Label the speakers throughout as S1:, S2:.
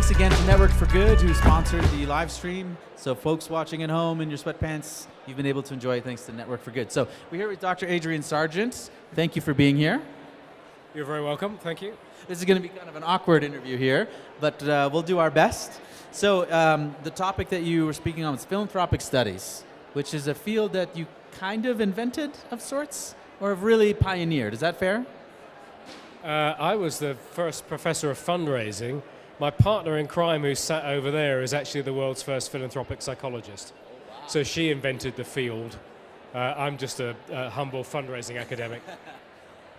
S1: thanks again to Network for Good, who sponsored the live stream. So folks watching at home in your sweatpants, you've been able to enjoy it thanks to Network for Good. So we're here with Dr. Adrian Sargeant. Thank you for being here.
S2: You're very welcome. Thank you.
S1: This is going to be kind of an awkward interview here, but we'll do our best. So the topic that you were speaking on was Philanthropic Studies, which is a field that you kind of invented of sorts, or have really pioneered. Is that fair?
S2: I was the first professor of fundraising. My partner in crime, who sat over there, is actually the world's first philanthropic psychologist. Oh, wow. So she invented the field. I'm just a humble fundraising academic.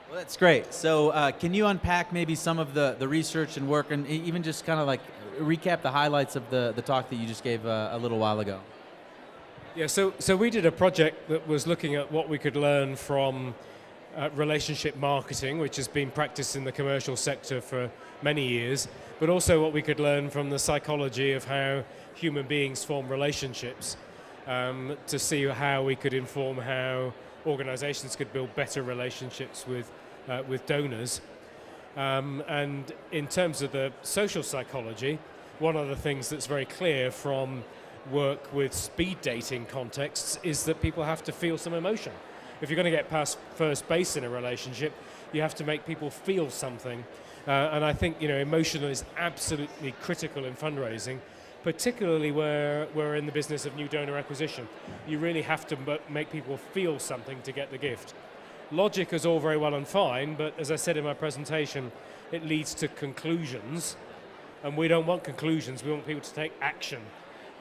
S1: Well, that's great. So can you unpack maybe some of the research and work, and even just kind of like recap the highlights of the talk that you just gave a little while ago?
S2: Yeah, so we did a project that was looking at what we could learn from relationship marketing, which has been practiced in the commercial sector for many years, but also what we could learn from the psychology of how human beings form relationships, to see how we could inform how organizations could build better relationships with donors. And in terms of the social psychology, one of the things that's very clear from work with speed dating contexts is that people have to feel some emotion. If you're going to get past first base in a relationship, you have to make people feel something. And I think, emotion is absolutely critical in fundraising, particularly where we're in the business of new donor acquisition. You really have to make people feel something to get the gift. Logic is all very well and fine, but as I said in my presentation, it leads to conclusions. And we don't want conclusions, we want people to take action.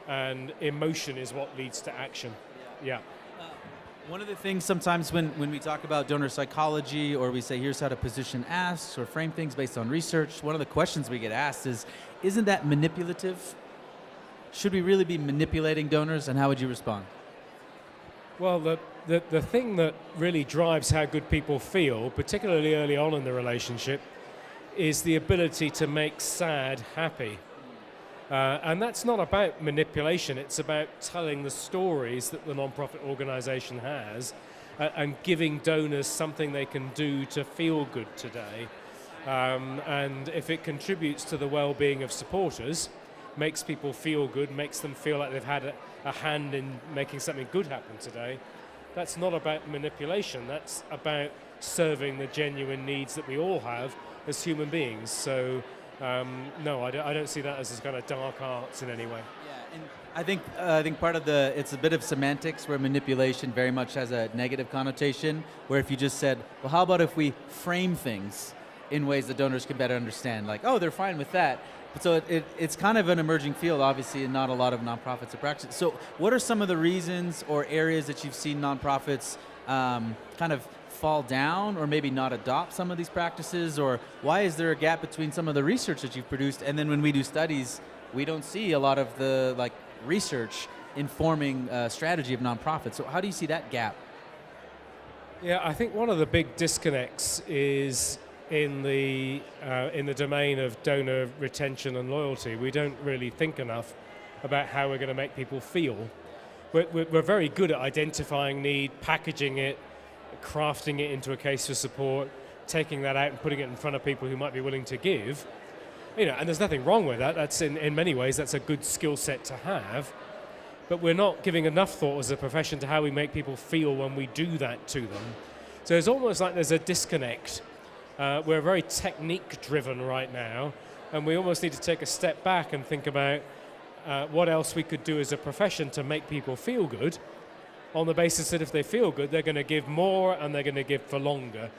S2: And emotion is what leads to action. Yeah.
S1: One of the things sometimes when we talk about donor psychology, or we say here's how to position asks or frame things based on research, one of the questions we get asked is, isn't that manipulative? Should we really be manipulating donors, and how would you respond?
S2: Well, the thing that really drives how good people feel, particularly early on in the relationship, is the ability to make sad happy. And that's not about manipulation, it's about telling the stories that the non-profit organization has and giving donors something they can do to feel good today. And if it contributes to the well-being of supporters, makes people feel good, makes them feel like they've had a hand in making something good happen today, that's not about manipulation, that's about serving the genuine needs that we all have as human beings. So. No, I don't see that as kind of dark arts in any way.
S1: Yeah, and I think part of it's a bit of semantics, where manipulation very much has a negative connotation, where if you just said, well, how about if we frame things in ways that donors can better understand, like, oh, they're fine with that. But so it's kind of an emerging field, obviously, and not a lot of nonprofits are practicing. So what are some of the reasons or areas that you've seen nonprofits kind of fall down, or maybe not adopt some of these practices? Or why is there a gap between some of the research that you've produced, and then when we do studies, we don't see a lot of the research informing strategy of nonprofits? So how do you see that gap?
S2: Yeah, I think one of the big disconnects is in the domain of donor retention and loyalty. We don't really think enough about how we're going to make people feel. We're very good at identifying need, packaging it, crafting it into a case for support, taking that out and putting it in front of people who might be willing to give. And there's nothing wrong with that. That's in many ways, that's a good skill set to have. But we're not giving enough thought as a profession to how we make people feel when we do that to them. So it's almost like there's a disconnect. We're very technique-driven right now, and we almost need to take a step back and think about what else we could do as a profession to make people feel good, on the basis that if they feel good, they're going to give more and they're going to give for longer.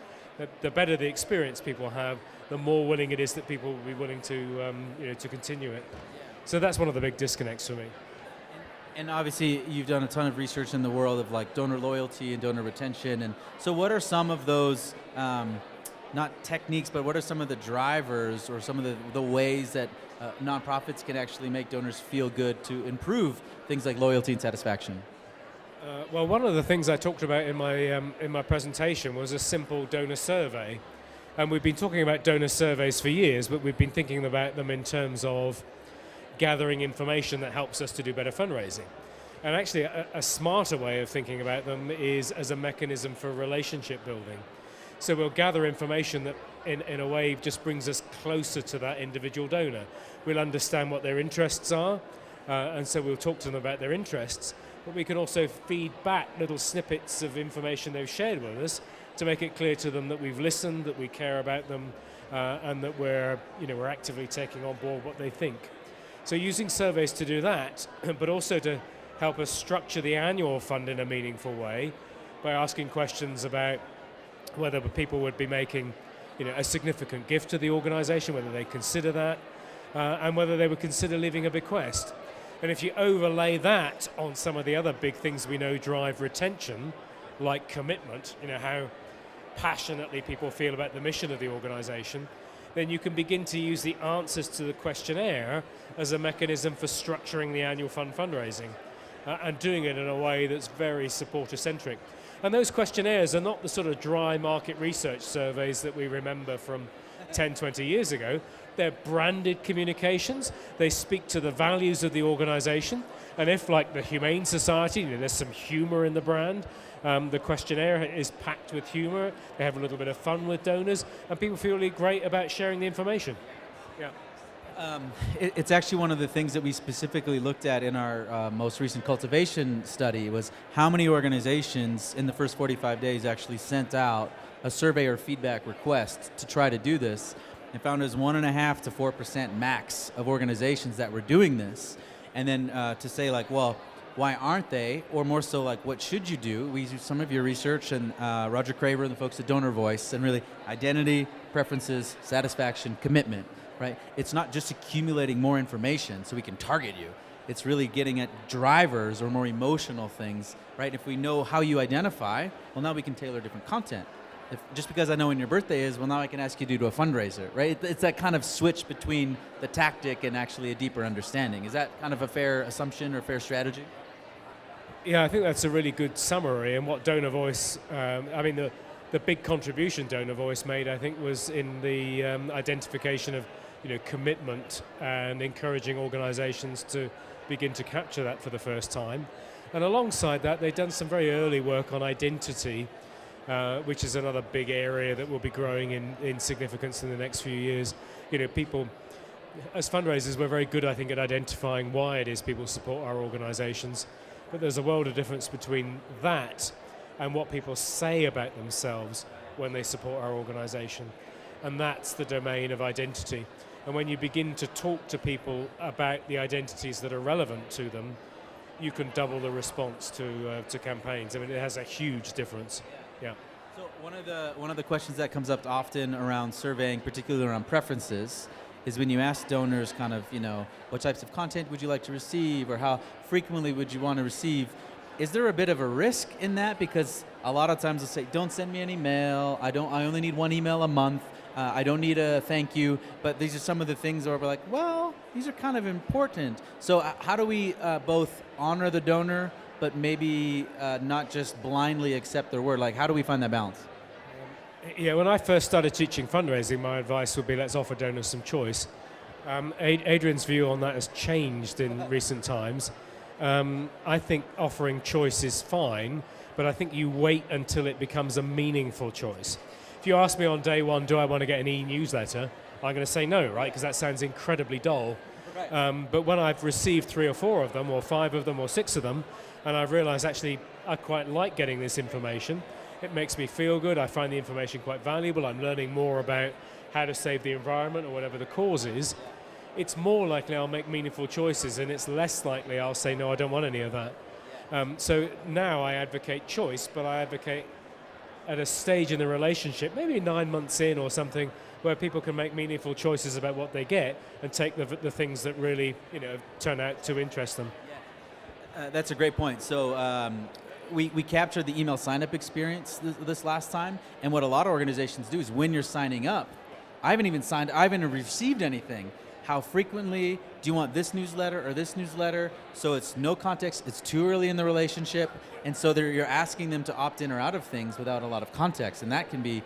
S2: The better the experience people have, the more willing it is that people will be willing to continue it. So that's one of the big disconnects for me.
S1: And obviously, you've done a ton of research in the world of donor loyalty and donor retention. And so what are some of those, not techniques, but what are some of the drivers or some of the ways that nonprofits can actually make donors feel good to improve things like loyalty and satisfaction?
S2: Well, one of the things I talked about in my presentation was a simple donor survey. And we've been talking about donor surveys for years, but we've been thinking about them in terms of gathering information that helps us to do better fundraising. And actually, a smarter way of thinking about them is as a mechanism for relationship building. So we'll gather information that in a way just brings us closer to that individual donor. We'll understand what their interests are, and so we'll talk to them about their interests, but we can also feed back little snippets of information they've shared with us to make it clear to them that we've listened, that we care about them, and that we're actively taking on board what they think. So using surveys to do that, but also to help us structure the annual fund in a meaningful way by asking questions about whether people would be making a significant gift to the organization, whether they consider that, and whether they would consider leaving a bequest. And if you overlay that on some of the other big things we know drive retention, like commitment, how passionately people feel about the mission of the organization, then you can begin to use the answers to the questionnaire as a mechanism for structuring the annual fund fundraising and doing it in a way that's very supporter-centric. And those questionnaires are not the sort of dry market research surveys that we remember from 10, 20 years ago. They're branded communications. They speak to the values of the organization. And if, like the Humane Society, there's some humor in the brand, the questionnaire is packed with humor. They have a little bit of fun with donors, and people feel really great about sharing the information. Yeah.
S1: It's actually one of the things that we specifically looked at in our most recent cultivation study was how many organizations in the first 45 days actually sent out a survey or feedback request to try to do this, and found it was 1.5% to 4% max of organizations that were doing this. And then to say like, well, why aren't they? Or more so like, what should you do? We used some of your research and Roger Craver and the folks at Donor Voice, and really identity, preferences, satisfaction, commitment. Right? It's not just accumulating more information so we can target you. It's really getting at drivers or more emotional things, right? If we know how you identify, well, now we can tailor different content. Just because I know when your birthday is, well, now I can ask you to do a fundraiser, right? It's that kind of switch between the tactic and actually a deeper understanding. Is that kind of a fair assumption or fair strategy?
S2: Yeah, I think that's a really good summary. And what Donor Voice, the big contribution Donor Voice made, I think, was in the identification of commitment and encouraging organizations to begin to capture that for the first time. And alongside that, they've done some very early work on identity, which is another big area that will be growing in significance in the next few years. People, as fundraisers, we're very good, I think, at identifying why it is people support our organizations. But there's a world of difference between that and what people say about themselves when they support our organization. And that's the domain of identity. And when you begin to talk to people about the identities that are relevant to them, you can double the response to campaigns. I mean, it has a huge difference. Yeah.
S1: So one of the questions that comes up often around surveying, particularly around preferences, is when you ask donors kind of, what types of content would you like to receive, or how frequently would you want to receive? Is there a bit of a risk in that? Because a lot of times they'll say, don't send me an email. I only need one email a month. I don't need a thank you. But these are some of the things where we're like, well, these are kind of important. So how do we both honor the donor, but maybe not just blindly accept their word? Like, how do we find that balance?
S2: Yeah, when I first started teaching fundraising, my advice would be, let's offer donors some choice. Adrian's view on that has changed in recent times. I think offering choice is fine, but I think you wait until it becomes a meaningful choice. If you ask me on day one, do I want to get an e-newsletter, I'm going to say no, right? Because that sounds incredibly dull. Right. But when I've received 3 or 4 of them, or 5 of them, or 6 of them, and I've realized actually I quite like getting this information, it makes me feel good, I find the information quite valuable, I'm learning more about how to save the environment or whatever the cause is, it's more likely I'll make meaningful choices, and it's less likely I'll say, no, I don't want any of that. So now I advocate choice, but I advocate at a stage in the relationship, maybe 9 months in or something, where people can make meaningful choices about what they get and take the things that really turn out to interest them.
S1: That's a great point. So we captured the email sign-up experience this last time, and what a lot of organizations do is when you're signing up, I haven't even received anything. How frequently do you want this newsletter or this newsletter? So it's no context, it's too early in the relationship, and so you're asking them to opt in or out of things without a lot of context, and that can be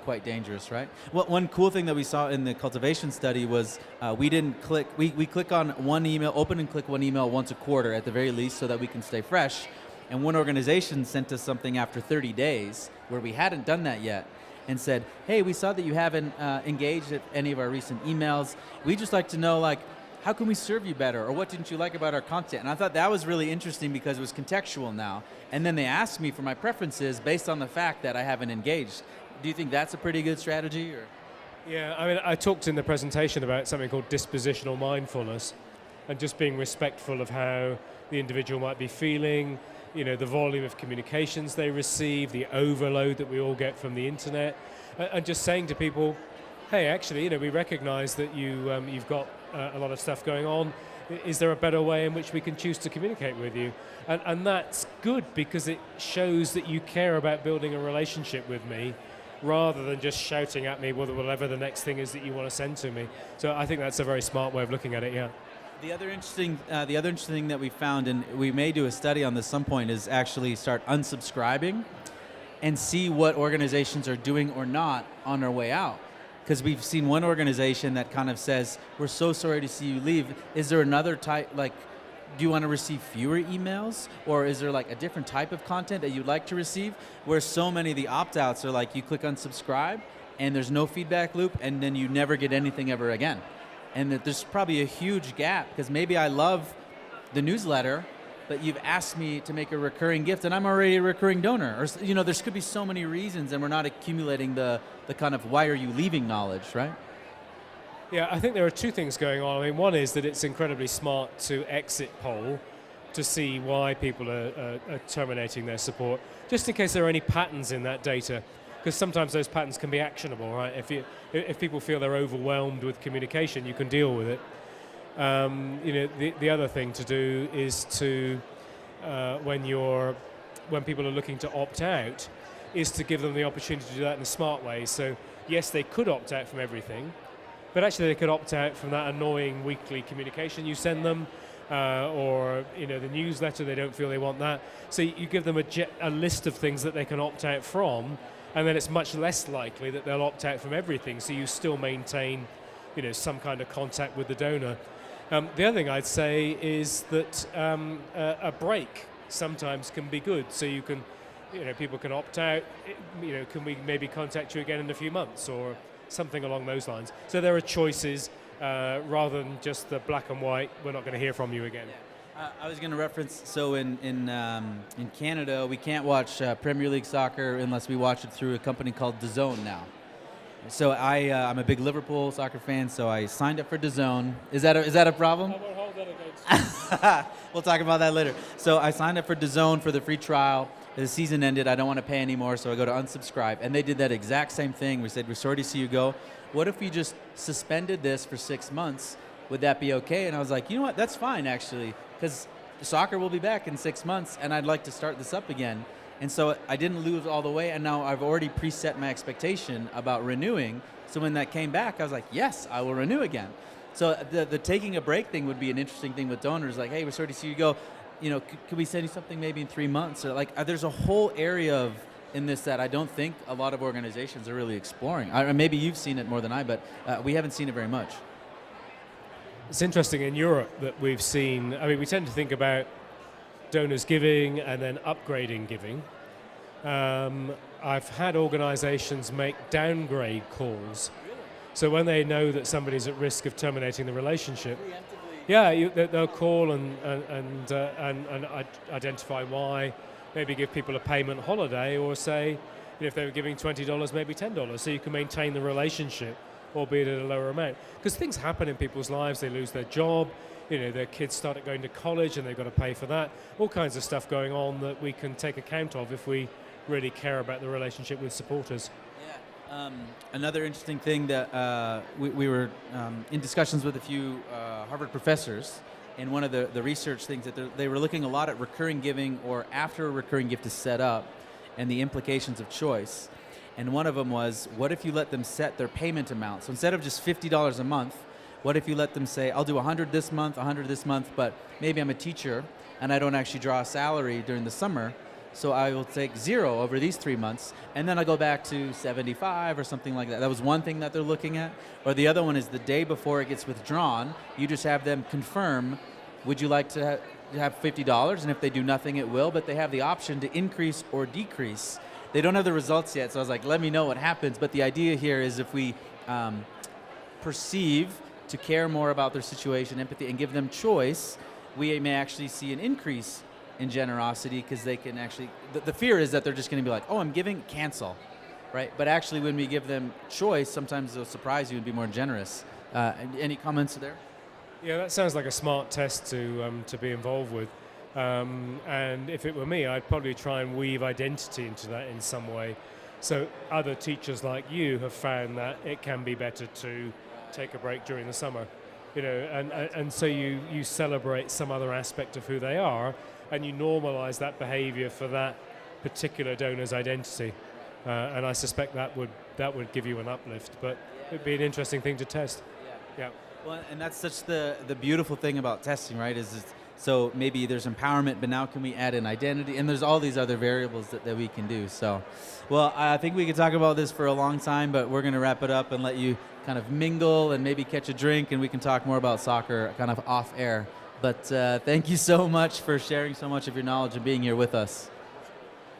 S1: quite dangerous, right? Well, one cool thing that we saw in the cultivation study was we click on one email, open and click one email once a quarter at the very least, so that we can stay fresh. And one organization sent us something after 30 days where we hadn't done that yet. and said, hey, we saw that you haven't engaged at any of our recent emails. We'd just like to know, like, how can we serve you better, or what didn't you like about our content? And I thought that was really interesting because it was contextual now. And then they asked me for my preferences based on the fact that I haven't engaged. Do you think that's a pretty good strategy? Or?
S2: Yeah, I mean, I talked in the presentation about something called dispositional mindfulness, and just being respectful of how the individual might be feeling, the volume of communications they receive, the overload that we all get from the internet, and just saying to people, hey, actually, we recognize that you've got a lot of stuff going on. Is there a better way in which we can choose to communicate with you? And that's good because it shows that you care about building a relationship with me rather than just shouting at me whatever the next thing is that you want to send to me. So I think that's a very smart way of looking at it, yeah.
S1: The other interesting thing that we found, and we may do a study on this some point, is actually start unsubscribing and see what organizations are doing or not on their way out. Because we've seen one organization that kind of says, we're so sorry to see you leave. Is there another type, like, do you want to receive fewer emails? Or is there like a different type of content that you'd like to receive? Where so many of the opt-outs are like, you click unsubscribe and there's no feedback loop and then you never get anything ever again. And that there's probably a huge gap because maybe I love the newsletter, but you've asked me to make a recurring gift and I'm already a recurring donor. Or, there could be so many reasons and we're not accumulating the kind of why are you leaving knowledge, right?
S2: Yeah, I think there are two things going on. I mean, one is that it's incredibly smart to exit poll to see why people are terminating their support, just in case there are any patterns in that data, because sometimes those patterns can be actionable, right? If people feel they're overwhelmed with communication, you can deal with it. The other thing to do is to, when people are looking to opt out, is to give them the opportunity to do that in a smart way. So yes, they could opt out from everything, but actually they could opt out from that annoying weekly communication you send them, or the newsletter, they don't feel they want that. So you give them a list of things that they can opt out from, and then it's much less likely that they'll opt out from everything, so you still maintain some kind of contact with the donor. The other thing I'd say is that a break sometimes can be good, so you can, people can opt out, can we maybe contact you again in a few months, or something along those lines. So there are choices rather than just the black and white, we're not going to hear from you again.
S1: Yeah. I was going to reference, so in Canada, we can't watch Premier League soccer unless we watch it through a company called DAZN now. So I'm a big Liverpool soccer fan, so I signed up for DAZN. Is that a problem?
S2: I won't hold that against you.
S1: We'll talk about that later. So I signed up for DAZN for the free trial. The season ended, I don't want to pay anymore, so I go to unsubscribe. And they did that exact same thing. We said, we're sorry to see you go. What if we just suspended this for 6 months? Would that be okay? And I was like, you know what, that's fine actually, because soccer will be back in 6 months and I'd like to start this up again. And so I didn't lose all the way, and now I've already preset my expectation about renewing. So when that came back, I was like, yes, I will renew again. So the taking a break thing would be an interesting thing with donors, like, hey, we're sorry to see you go. Could we send you something maybe in 3 months? Or there's a whole area in this that I don't think a lot of organizations are really exploring. Maybe you've seen it more than I, but we haven't seen it very much.
S2: It's interesting in Europe that we've seen, we tend to think about donors giving and then upgrading giving. I've had organizations make downgrade calls. So when they know that somebody's at risk of terminating the relationship, they'll call and identify why, maybe give people a payment holiday, or say, if they were giving $20, maybe $10, so you can maintain the relationship, albeit at a lower amount. Because things happen in people's lives, they lose their job, their kids start going to college and they've got to pay for that. All kinds of stuff going on that we can take account of if we really care about the relationship with supporters.
S1: Yeah. Another interesting thing that we were in discussions with a few Harvard professors, and one of the research things that they were looking a lot at recurring giving, or after a recurring gift is set up, and the implications of choice. And one of them was, what if you let them set their payment amount? So instead of just $50 a month, what if you let them say, I'll do 100 this month, 100 this month, but maybe I'm a teacher and I don't actually draw a salary during the summer, so I will take 0 over these 3 months, and then I go back to 75 or something like that. That was one thing that they're looking at. Or the other one is the day before it gets withdrawn, you just have them confirm, would you like to have $50? And if they do nothing, it will, but they have the option to increase or decrease they don't have the results yet. So I was like, let me know what happens. But the idea here is if we perceive to care more about their situation, empathy, and give them choice, we may actually see an increase in generosity because they can actually, the fear is that they're just going to be like, oh, I'm giving, cancel, right? But actually when we give them choice, sometimes they'll surprise you and be more generous. Any comments there?
S2: Yeah, that sounds like a smart test to be involved with. And if it were me, I'd probably try and weave identity into that in some way. So other teachers like you have found that it can be better to take a break during the summer, you know, and so you celebrate some other aspect of who they are, and you normalize that behavior for that particular donor's identity. And I suspect that would give you an uplift, but it'd be an interesting thing to test. Yeah.
S1: Well, and that's such the beautiful thing about testing, right? So maybe there's empowerment, but now can we add an identity? And there's all these other variables that we can do. So, well, I think we could talk about this for a long time, but we're going to wrap it up and let you kind of mingle and maybe catch a drink, and we can talk more about soccer kind of off air. But thank you so much for sharing so much of your knowledge and being here with us.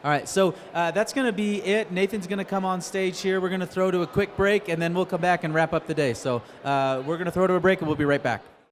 S1: All right, so that's going to be it. Nathan's going to come on stage here. We're going to throw to a quick break, and then we'll come back and wrap up the day. So we're going to throw to a break, and we'll be right back.